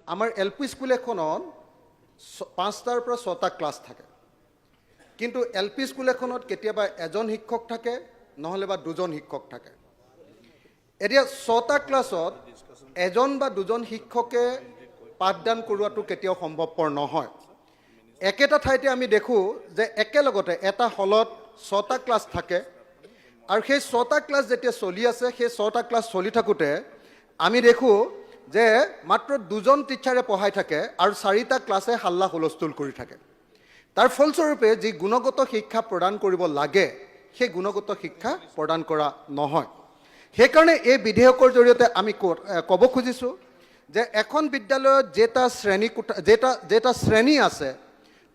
আমাৰ L P school এখনত 5টাৰ পৰা 6টা ক্লাছ থাকে, কিন্তু এল পি স্কুল এখনত কেতিয়াবা এজন শিক্ষক থাকে, নহ'লে বা দুজন শিক্ষক থাকে। এতিয়া 6টা ক্লাছত এজন বা দুজন শিক্ষকে পাঠদান কৰোৱাটো কেতিয়াও সম্ভৱপৰ নহয়। একেটা ঠাইতে আমি দেখোঁ যে একেলগতে এটা হলত 6টা ক্লাছ থাকে, আৰু সেই 6টা ক্লাছ যেতিয়া চলি আছে, সেই 6টা ক্লাছ চলি থাকোঁতে আমি দেখোঁ যে মাত্ৰ দুজন টিচাৰে পঢ়াই থাকে আৰু 4টা ক্লাছে হাল্লা হুলস্থুল কৰি থাকে। তাৰ ফলস্বৰূপে যি গুণগত শিক্ষা প্ৰদান কৰিব লাগে, সেই গুণগত শিক্ষা প্ৰদান কৰা নহয়। সেইকাৰণে এই বিধেয়কৰ জৰিয়তে আমি ক'ব খুজিছোঁ যে এখন বিদ্যালয়ত যেটা শ্ৰেণী আছে,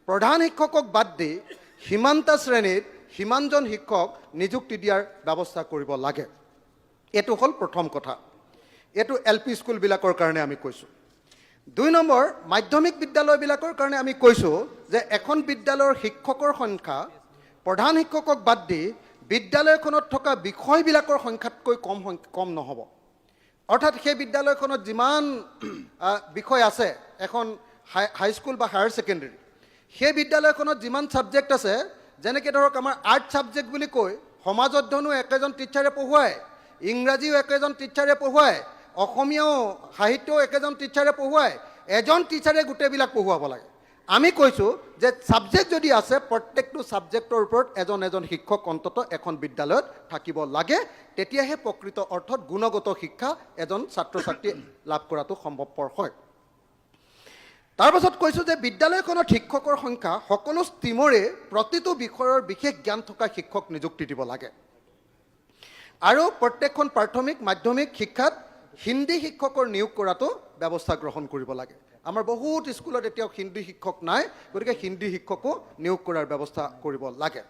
প্ৰধান শিক্ষকক বাদ দি সিমানটা শ্ৰেণীত সিমানজন শিক্ষক নিযুক্তি দিয়াৰ ব্যৱস্থা কৰিব লাগে। এইটো হ'ল প্ৰথম কথা। এইটো এল পি স্কুলবিলাকৰ কাৰণে আমি কৈছোঁ। 2 নম্বৰ, মাধ্যমিক বিদ্যালয়বিলাকৰ কাৰণে আমি কৈছোঁ যে এখন বিদ্যালয়ৰ শিক্ষকৰ সংখ্যা প্ৰধান শিক্ষকক বাদ দি বিদ্যালয়খনত থকা বিষয়বিলাকৰ সংখ্যাতকৈ কম নহ'ব। অৰ্থাৎ সেই বিদ্যালয়খনত যিমান বিষয় আছে, এখন হাইস্কুল বা হায়াৰ ছেকেণ্ডেৰী, সেই বিদ্যালয়খনত যিমান ছাবজেক্ট আছে, যেনেকৈ ধৰক আমাৰ আৰ্ট ছাবজেক্ট বুলি কৈ সমাজ অধ্যয়নো একেজন টিচাৰে পঢ়ুৱায়, ইংৰাজীও একেজন টিচাৰে পঢ়ুৱায়, অসমীয়াও সাহিত্যও একেজন টিচাৰে পঢ়ুৱায়, এজন টিচাৰে গোটেইবিলাক পঢ়ুৱাব লাগে। আমি কৈছোঁ যে ছাবজেক্ট যদি আছে, প্ৰত্যেকটো ছাবজেক্টৰ ওপৰত এজন শিক্ষক অন্তত এখন বিদ্যালয়ত থাকিব লাগে। তেতিয়াহে প্ৰকৃত অৰ্থত গুণগত শিক্ষা এজন ছাত্ৰ ছাত্ৰীয়ে লাভ কৰাটো সম্ভৱপৰ হয়। তাৰ পাছত কৈছোঁ যে বিদ্যালয়খনত শিক্ষকৰ সংখ্যা সকলো ষ্ট্ৰীমৰে প্ৰতিটো বিষয়ৰ বিশেষ জ্ঞান থকা শিক্ষক নিযুক্তি দিব লাগে। আৰু প্ৰত্যেকখন প্ৰাথমিক মাধ্যমিক শিক্ষাত হিন্দী শিক্ষকৰ নিয়োগ কৰাটো ব্যৱস্থা গ্ৰহণ কৰিব লাগে। আমাৰ বহুত স্কুলত এতিয়াও হিন্দী শিক্ষক নাই, গতিকে হিন্দী শিক্ষকো নিয়োগ কৰাৰ ব্যৱস্থা কৰিব লাগে।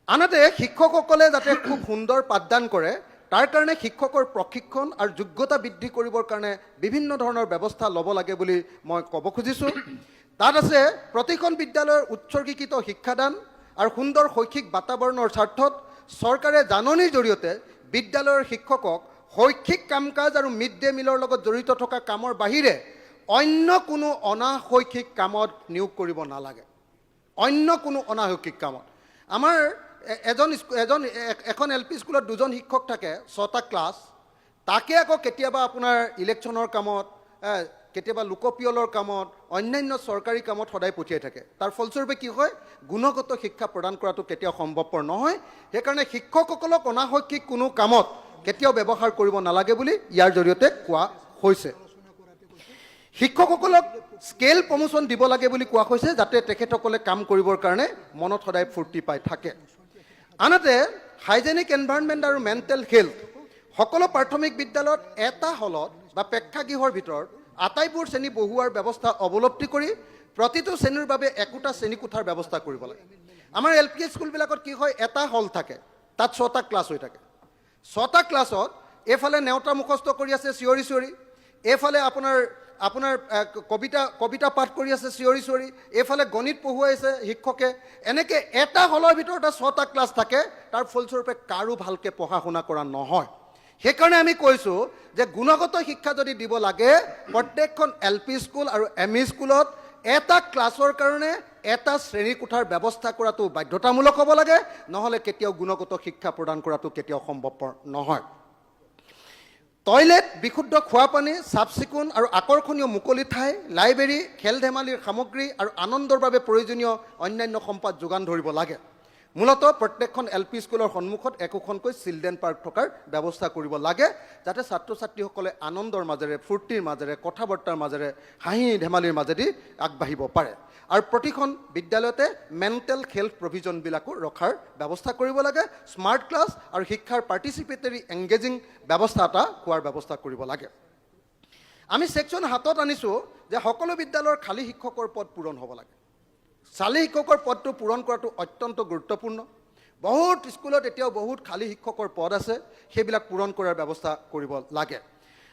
আনহাতে শিক্ষকসকলে যাতে খুব সুন্দৰ পাঠদান কৰে, তাৰ কাৰণে শিক্ষকৰ প্ৰশিক্ষণ আৰু যোগ্যতা বৃদ্ধি কৰিবৰ কাৰণে বিভিন্ন ধৰণৰ ব্যৱস্থা ল'ব লাগে বুলি মই ক'ব খুজিছোঁ। তাত আছে প্ৰতিখন বিদ্যালয়ৰ উৎসৰ্গীকৃত শিক্ষাদান আৰু সুন্দৰ শৈক্ষিক বাতাবৰণৰ স্বাৰ্থত চৰকাৰে জাননীৰ জৰিয়তে বিদ্যালয়ৰ শিক্ষকক শৈক্ষিক কাম কাজ আৰু মিড ডে মিলৰ লগত জড়িত থকা কামৰ বাহিৰে অন্য কোনো অনাশৈক্ষিক কামত নিয়োগ কৰিব নালাগে। অন্য কোনো অনাশৈক্ষিক কামত। আমাৰ এখন এল পি স্কুলত 2জন শিক্ষক থাকে, 6টা ক্লাছ, তাকে আকৌ কেতিয়াবা আপোনাৰ ইলেকশ্যনৰ কামত, কেতিয়াবা লোকপিয়লৰ কামত, অন্যান্য চৰকাৰী কামত সদায় পঠিয়াই থাকে। তাৰ ফলস্বৰূপে কি হয়, গুণগত শিক্ষা প্ৰদান কৰাটো কেতিয়াও সম্ভৱপৰ নহয়। সেইকাৰণে শিক্ষকসকলক অনাশৈক্ষিক কোনো কামত কেতিয়াও ব্যৱহাৰ কৰিব নালাগে বুলি ইয়াৰ জৰিয়তে কোৱা হৈছে। শিক্ষকসকলক স্কেল প্ৰমোশ্যন দিব লাগে বুলি কোৱা হৈছে, যাতে তেখেতসকলে কাম কৰিবৰ কাৰণে মনত সদায় ফূৰ্তি পাই থাকে। আনহাতে হাইজেনিক এনভাইৰনমেণ্ট আৰু মেণ্টেল হেল্থ সকলো প্ৰাথমিক বিদ্যালয়ত এটা হলত বা প্ৰেক্ষাগৃহৰ ভিতৰত আটাইবোৰ শ্ৰেণী বহুৱাৰ ব্যৱস্থা অৱলম্বি কৰি প্ৰতিটো শ্ৰেণীৰ বাবে একোটা শ্ৰেণীকোঠাৰ ব্যৱস্থা কৰিব লাগে। আমাৰ এল পি স্কুলবিলাকত কি হয়, এটা হল থাকে, তাত 6টা ক্লাছ হৈ থাকে। 6টা ক্লাছত এইফালে নেওতা মুখস্থ কৰি আছে চিঞৰি চিঞৰি, এইফালে আপোনাৰ কবিতা পাঠ কৰি আছে চিঞৰি চিঞৰি, এইফালে গণিত পঢ়ুৱাই আছে শিক্ষকে। এনেকৈ এটা হলৰ ভিতৰতে 6টা ক্লাছ থাকে, তাৰ ফলস্বৰূপে কাৰো ভালকৈ পঢ়া শুনা কৰা নহয়। সেইকাৰণে আমি কৈছোঁ যে গুণগত শিক্ষা যদি দিব লাগে, প্ৰত্যেকখন এল পি স্কুল আৰু এম ই স্কুলত এটা ক্লাছৰ কাৰণে এটা শ্ৰেণীকোঠাৰ ব্যৱস্থা কৰাটো বাধ্যতামূলক হ'ব লাগে, নহ'লে কেতিয়াও গুণগত শিক্ষা প্ৰদান কৰাটো কেতিয়াও সম্ভৱপৰ নহয়। টয়লেট, বিশুদ্ধ খোৱা পানী, চাফ চিকুণ আৰু আকৰ্ষণীয় মুকলি ঠাই, লাইব্ৰেৰী, খেল ধেমালিৰ সামগ্ৰী আৰু আনন্দৰ বাবে প্ৰয়োজনীয় অন্যান্য সম্পদ যোগান ধৰিব লাগে। মূলতঃ প্ৰত্যেকখন এল পি স্কুলৰ সন্মুখত একোখনকৈ চিলড্ৰেন পাৰ্ক থকাৰ ব্যৱস্থা কৰিব লাগে, যাতে ছাত্ৰ ছাত্ৰীসকলে আনন্দৰ মাজেৰে, ফূৰ্তিৰ মাজেৰে, কথা বতৰাৰ মাজেৰে, হাঁহি ধেমালিৰ মাজেদি আগবাঢ়িব পাৰে। আৰু প্ৰতিখন বিদ্যালয়তে মেণ্টেল হেল্থ প্ৰভিজনবিলাকো ৰখাৰ ব্যৱস্থা কৰিব লাগে। স্মাৰ্ট ক্লাছ আৰু শিক্ষাৰ পাৰ্টিচিপেটৰী এংগেজিং ব্যৱস্থা এটা হোৱাৰ ব্যৱস্থা কৰিব লাগে। আমি ছেকশ্যন 7ত আনিছোঁ যে সকলো বিদ্যালয়ৰ খালী শিক্ষকৰ পদ পূৰণ হ'ব লাগে। খালী শিক্ষকৰ পদটো পূৰণ কৰাটো অত্যন্ত গুৰুত্বপূৰ্ণ। বহুত স্কুলত এতিয়াও বহুত খালী শিক্ষকৰ পদ আছে, সেইবিলাক পূৰণ কৰাৰ ব্যৱস্থা কৰিব লাগে।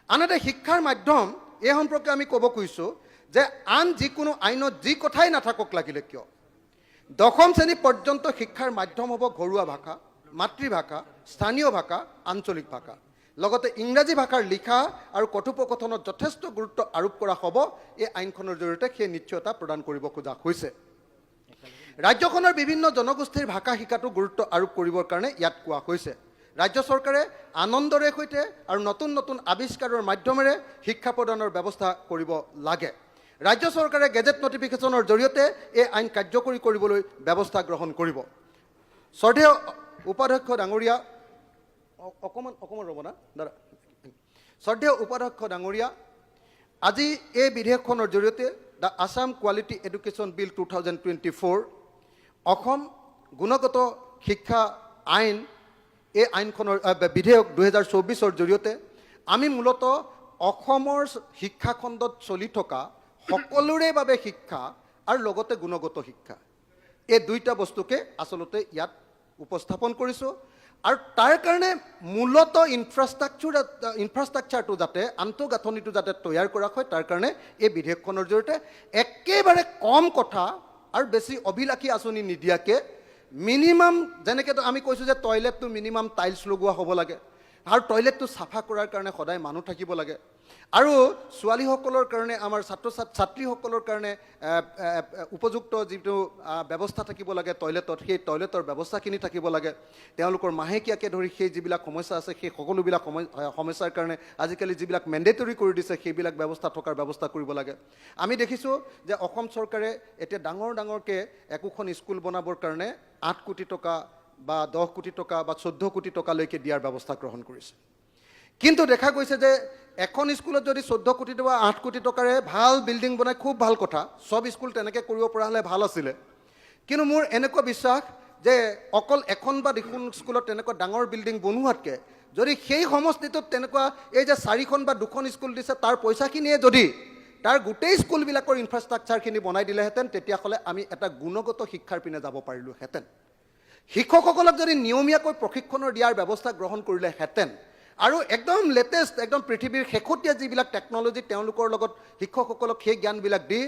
আনহাতে শিক্ষাৰ মাধ্যম এই সম্পৰ্কে আমি ক'ব খুজিছোঁ যে আন যিকোনো আইনত যি কথাই নাথাকক লাগিলে কিয়, 10ম শ্ৰেণী পৰ্যন্ত শিক্ষাৰ মাধ্যম হ'ব ঘৰুৱা ভাষা, মাতৃভাষা, স্থানীয় ভাষা, আঞ্চলিক ভাষা। লগতে ইংৰাজী ভাষাৰ লিখা আৰু কথোপকথনত যথেষ্ট গুৰুত্ব আৰোপ কৰা হ'ব। এই আইনখনৰ জৰিয়তে সেই নিশ্চয়তা প্ৰদান কৰিব খোজা হৈছে। ৰাজ্যখনৰ বিভিন্ন জনগোষ্ঠীৰ ভাষা শিকাটো গুৰুত্ব আৰোপ কৰিবৰ কাৰণে ইয়াত কোৱা হৈছে। ৰাজ্য চৰকাৰে আনন্দৰে সৈতে আৰু নতুন নতুন আৱিষ্কাৰৰ মাধ্যমেৰে শিক্ষা প্ৰদানৰ ব্যৱস্থা কৰিব লাগে। ৰাজ্য চৰকাৰে গেজেট নটিফিকেশ্যনৰ জৰিয়তে এই আইন কাৰ্যকৰী কৰিবলৈ ব্যৱস্থা গ্ৰহণ কৰিব। শ্ৰদ্ধেয় উপাধ্যক্ষ ডাঙৰীয়া, অকণমান ৰ'ব না দাদা। শ্ৰদ্ধেয় উপাধ্যক্ষ ডাঙৰীয়া, আজি এই বিধেয়কখনৰ জৰিয়তে দ্য আছাম কোৱালিটি এডুকেশ্যন বিল 2024 অসম গুণগত শিক্ষা আইন, এই আইনখনৰ বিধেয়ক 2024ৰ জৰিয়তে আমি মূলতঃ অসমৰ শিক্ষাখণ্ডত চলি থকা সকলোৰে বাবে শিক্ষা আৰু লগতে গুণগত শিক্ষা, এই দুইটা বস্তুকে আচলতে ইয়াত উপস্থাপন কৰিছোঁ। আৰু তাৰ কাৰণে মূলতঃ ইনফ্ৰাষ্ট্ৰাকচাৰটো যাতে, আন্তঃগাঁথনিটো যাতে তৈয়াৰ কৰা হয়, তাৰ কাৰণে এই বিধেয়কখনৰ জৰিয়তে একেবাৰে কম কথা আৰু বেছি অভিলাষী আঁচনি নিদিয়াকৈ মিনিমাম, যেনেকৈ আমি কৈছোঁ যে টয়লেটটো মিনিমাম টাইলছ লগোৱা হ'ব লাগে আৰু টয়লেটটো চাফা কৰাৰ কাৰণে সদায় মানুহ থাকিব লাগে। আৰু ছোৱালীসকলৰ কাৰণে, আমাৰ ছাত্ৰীসকলৰ কাৰণে উপযুক্ত যিটো ব্যৱস্থা থাকিব লাগে টয়লেটত, সেই টয়লেটৰ ব্যৱস্থাখিনি থাকিব লাগে। তেওঁলোকৰ মাহেকীয়াকৈ ধৰি সেই যিবিলাক সমস্যা আছে, সেই সকলোবিলাক সমস্যাৰ কাৰণে আজিকালি যিবিলাক মেণ্ডেটৰী কৰি দিছে, সেইবিলাক ব্যৱস্থা থকাৰ ব্যৱস্থা কৰিব লাগে। আমি দেখিছোঁ যে অসম চৰকাৰে এতিয়া ডাঙৰকৈ একোখন স্কুল বনাবৰ কাৰণে 8 কোটি টকা বা 10 কোটি টকা বা 14 কোটি টকালৈকে দিয়াৰ ব্যৱস্থা গ্ৰহণ কৰিছে। কিন্তু দেখা গৈছে যে এখন স্কুলত যদি 14 কোটি টকা 8 কোটি টকাৰে ভাল বিল্ডিং বনাই, খুব ভাল কথা, সব স্কুল তেনেকৈ কৰিব পৰা হ'লে ভাল আছিলে। কিন্তু মোৰ এনেকুৱা বিশ্বাস যে অকল এখন বা দুখন স্কুলত তেনেকুৱা ডাঙৰ বিল্ডিং বনোৱাতকৈ যদি সেই সমষ্টিটোত তেনেকুৱা এই যে 4খন বা 2খন স্কুল দিছে, তাৰ পইচাখিনিয়ে যদি তাৰ গোটেই স্কুলবিলাকৰ ইনফ্ৰাষ্ট্ৰাকচাৰখিনি বনাই দিলেহেঁতেন, তেতিয়াহ'লে আমি এটা গুণগত শিক্ষাৰ পিনে যাব পাৰিলোহেঁতেন। শিক্ষকসকলক যদি নিয়মীয়াকৈ প্ৰশিক্ষণৰ দিয়াৰ ব্যৱস্থা গ্ৰহণ কৰিলেহেঁতেন আৰু একদম লেটেষ্ট, একদম পৃথিৱীৰ শেহতীয়া যিবিলাক টেকন'লজি, তেওঁলোকৰ লগত শিক্ষকসকলক সেই জ্ঞানবিলাক দি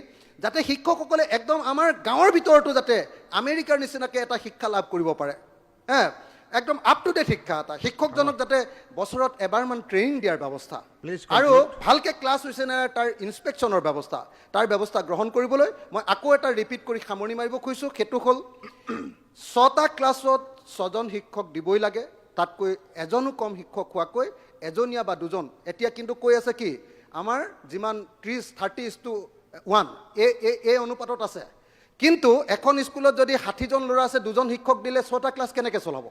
যাতে শিক্ষকসকলে একদম আমাৰ গাঁৱৰ ভিতৰতো যাতে আমেৰিকাৰ নিচিনাকৈ এটা শিক্ষা লাভ কৰিব পাৰে, একদম আপ টু ডেট শিক্ষা এটা, শিক্ষকজনক যাতে বছৰত এবাৰমান ট্ৰেইনিং দিয়াৰ ব্যৱস্থা আৰু ভালকৈ ক্লাছ হৈছে নে তাৰ ইনস্পেকশ্যনৰ ব্যৱস্থা, তাৰ ব্যৱস্থা গ্ৰহণ কৰিবলৈ মই আকৌ এটা ৰিপিট কৰি সামৰণি মাৰিব খুজিছোঁ। সেইটো হ'ল 6টা ক্লাছত 6জন শিক্ষক দিবই লাগে, তাতকৈ এজনো কম শিক্ষক হোৱাকৈ এজনীয়া বা দুজন। এতিয়া কিন্তু কৈ আছে কি, আমাৰ যিমান 30:1 এই অনুপাতত আছে। কিন্তু এখন স্কুলত যদি 60জন ল'ৰা আছে, 2জন শিক্ষক দিলে 6টা ক্লাছ কেনেকৈ চলাব?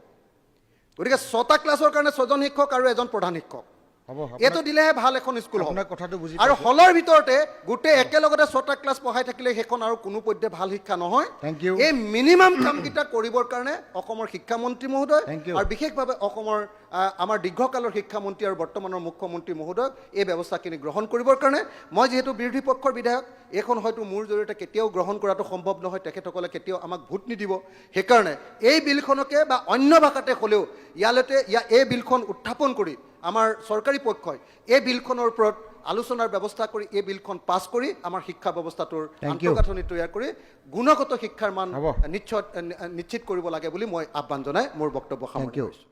গতিকে 6টা ক্লাছৰ কাৰণে 6জন শিক্ষক আৰু এজন প্ৰধান শিক্ষক, এইটো দিলেহে ভাল এখন স্কুল হ'ব। আৰু হলৰ ভিতৰতে গোটেই একেলগতে 6টা ক্লাছ পঢ়াই থাকিলে সেইখন আৰু কোনো পধ্যে ভাল শিক্ষা নহয়। এই মিনিমাম কামকেইটা কৰিবৰ কাৰণে অসমৰ শিক্ষামন্ত্ৰী মহোদয় আৰু বিশেষভাৱে অসমৰ আমাৰ দীৰ্ঘকালৰ শিক্ষামন্ত্ৰী আৰু বৰ্তমানৰ মুখ্যমন্ত্ৰী মহোদয়ক এই ব্যৱস্থাখিনি গ্ৰহণ কৰিবৰ কাৰণে, মই যিহেতু বিৰোধী পক্ষৰ বিধায়ক, এইখন হয়তো মোৰ জৰিয়তে কেতিয়াও গ্ৰহণ কৰাটো সম্ভৱ নহয়, তেখেতসকলে কেতিয়াও আমাক ভোট নিদিব। সেইকাৰণে এই বিলখনকে বা অন্য ভাষাতে হ'লেও এই বিলখন উত্থাপন কৰি আমাৰ চৰকাৰী পক্ষই এই বিলখনৰ ওপৰত আলোচনাৰ ব্যৱস্থা কৰি এই বিলখন পাছ কৰি আমাৰ শিক্ষা ব্যৱস্থাটোৰ আন্তঃগাঁথনি তৈয়াৰ কৰি গুণগত শিক্ষাৰ মান নিশ্চিত কৰিব লাগে বুলি মই আহ্বান জনাই মোৰ বক্তব্য সামৰণি কৰিছোঁ।